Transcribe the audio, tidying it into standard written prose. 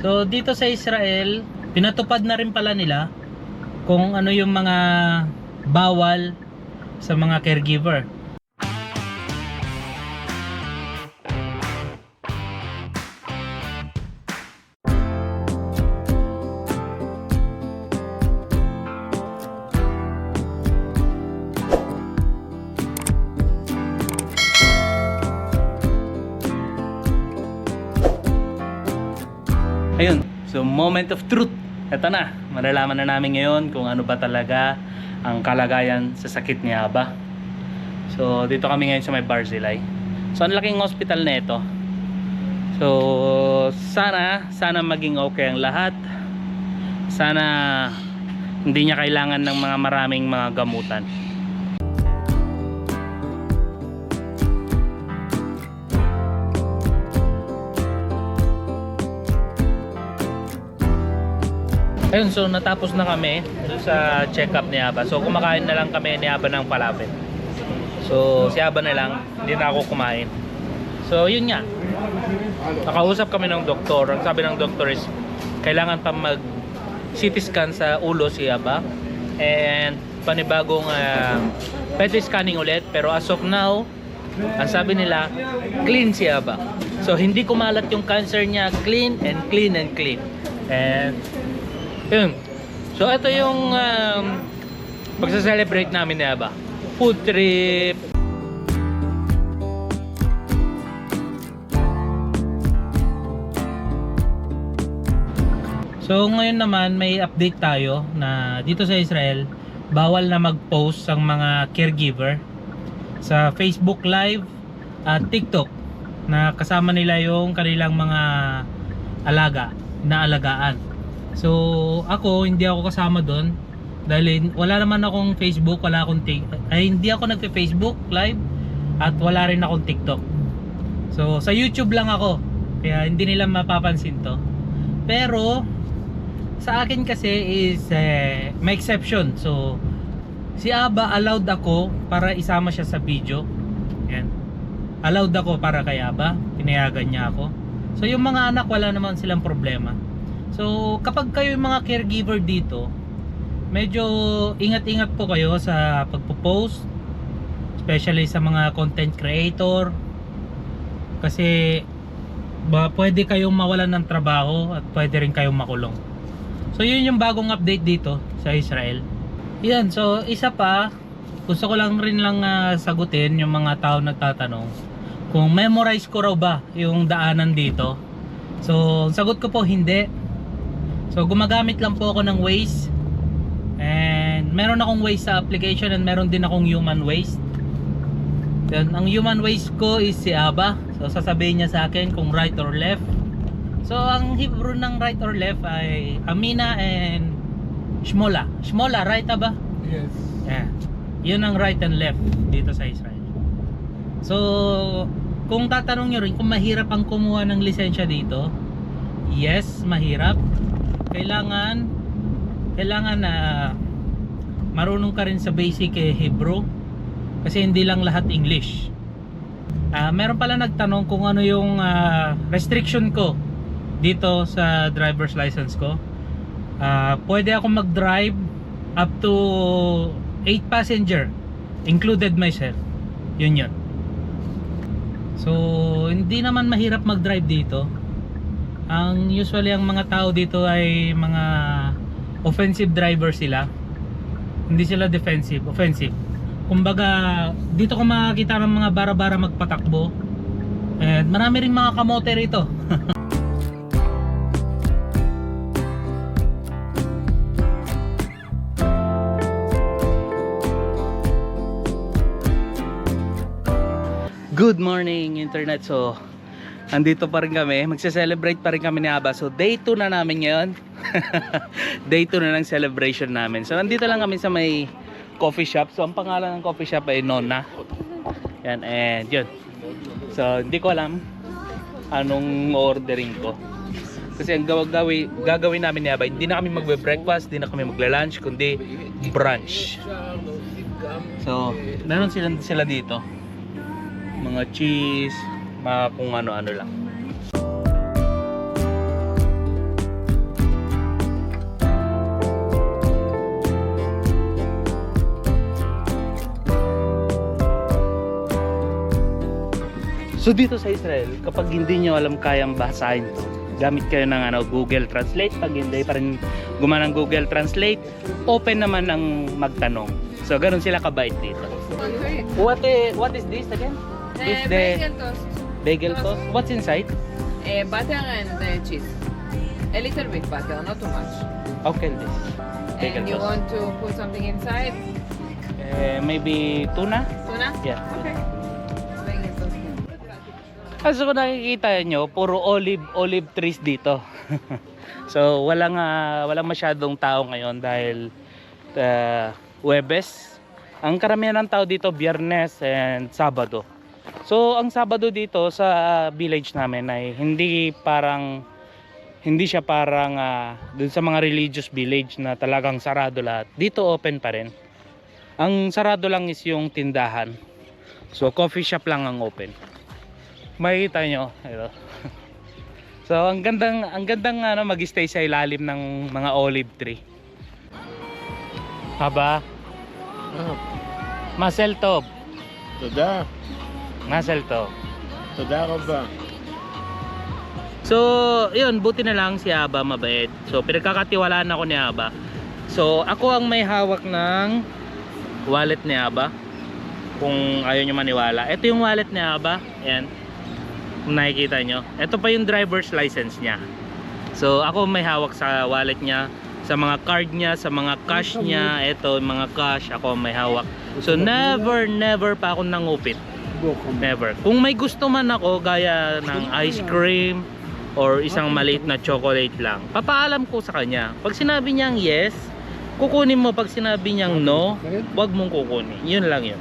So dito sa Israel, pinatupad na rin pala nila kung ano yung mga bawal sa mga caregiver. Ayun, so moment of truth. Ito na, malalaman na namin ngayon kung ano ba talaga ang kalagayan sa sakit ni Aba. So dito kami ngayon sa may Barzilay. So ang laking hospital na ito. So sana maging okay ang lahat. Sana hindi niya kailangan ng mga maraming mga gamutan. Ayun, so natapos na kami doon sa check-up ni Aba. So kumakain na lang kami ni Aba ng falafel. So si Aba na lang, hindi na ako kumain. So yun nga, nakausap kami ng doktor. Ang sabi ng doktor is kailangan pa mag CT scan sa ulo si Aba, and panibagong PET scanning ulit. Pero as of now, ang sabi nila, clean si Aba. So hindi kumalat yung cancer niya, clean and clean and clean. And yun. So ito yung pagsa-celebrate namin ni Aba. Food trip. So ngayon naman may update tayo na dito sa Israel bawal na mag-post ang mga caregiver sa Facebook Live at TikTok na kasama nila yung kanilang mga alaga na alagaan. So ako, hindi ako kasama doon dahil wala naman akong Facebook, wala akong hindi ako nagpe-Facebook Live at wala rin akong TikTok. So sa YouTube lang ako, kaya hindi nila mapapansin to. Pero sa akin kasi is may exception. So si Aba allowed ako para isama siya sa video. Yan. Allowed ako para kay Aba, pinayagan niya ako. So yung mga anak wala naman silang problema. So kapag kayo yung mga caregiver dito, medyo ingat-ingat po kayo sa pagpo-post, especially sa mga content creator, kasi pwede kayong mawalan ng trabaho at pwede rin kayong makulong. So yun yung bagong update dito sa Israel. Yan, so isa pa, gusto ko lang rin sagutin yung mga tao nagtatanong kung memorize ko raw ba yung daanan dito. So sagot ko po, hindi. So gumagamit lang po ako ng Waze, and meron akong Waze sa application and meron din akong Human Waze. Then ang Human Waze ko is si Aba. So sasabihin niya sa akin kung right or left. So ang Hebrew ng right or left ay Amina and Shmola. Shmola, right Aba? Yes. Yeah. Yun ang right and left dito sa Israel. So kung tatanong nyo rin kung mahirap ang kumuha ng lisensya dito, yes, mahirap. Kailangan na marunong ka rin sa basic Hebrew, kasi hindi lang lahat English. Meron pala nagtanong kung ano yung restriction ko dito sa driver's license ko. Pwede ako mag-drive up to 8 passenger included myself. Yun. So hindi naman mahirap mag-drive dito. Usually ang mga tao dito ay mga offensive driver sila. Hindi sila defensive, offensive. Kumbaga dito ko makakita ng mga bara-bara magpatakbo. And marami rin mga kamote rito. Good morning internet. So andito pa rin kami, magse-celebrate pa rin kami ni Aba. So day 2 na namin ngayon. Day 2 na ng celebration namin. So andito lang kami sa may coffee shop. So ang pangalan ng coffee shop ay Nonna. Yan, and yun. So hindi ko alam anong ordering ko, kasi ang gagawin namin ni Aba, hindi na kami magbe-breakfast, hindi na kami magla-lunch, kundi brunch. So meron sila dito mga cheese, mga kung ano-ano lang. So dito sa Israel, kapag hindi nyo alam kayang basahin to, gamit kayo ng Google Translate. Pag hindi pa rin gumana ng Google Translate, open naman ang magtanong. So ganun sila kabait dito. What is this again? This Bagel toast. bagel toast. What's inside? Butter and cheese. A little bit butter, not too much. Okay, this bagel And you toast. want to put something inside? Maybe tuna? Tuna? Yeah. Okay. Bagel toast. Kasi kung nakikita nyo, puro olive trees dito. So walang masyadong tao ngayon dahil Huwebes. Ang karamihan ng tao dito Biyernes and Sabado. So ang Sabado dito sa village namin ay hindi siya parang dun sa mga religious village na talagang sarado lahat. Dito open pa rin. Ang sarado lang is yung tindahan. So coffee shop lang ang open. Makikita nyo ito. So ang gandang mag-stay sa ilalim ng mga olive tree. Haba Masel Tov. תודה, Masel Tov. תודה רבה. So, yun, buti na lang si Aba mabait. So, pinagkakatiwalaan ako ni Aba. So, ako ang may hawak ng wallet ni Aba. Kung ayaw nyo maniwala. Ito yung wallet ni Aba. Ayan. Kung nakikita nyo. Ito pa yung driver's license niya. So, ako may hawak sa wallet niya. Sa mga card niya, sa mga cash niya. Ito, yung mga cash. Ako ang may hawak. So, never pa ako nangupit. Never. Kung may gusto man ako, gaya ng ice cream or isang maliit na chocolate lang, papaalam ko sa kanya. Pag sinabi niyang yes, kukunin mo. Pag sinabi niyang no, wag mong kukunin. Yun lang yun.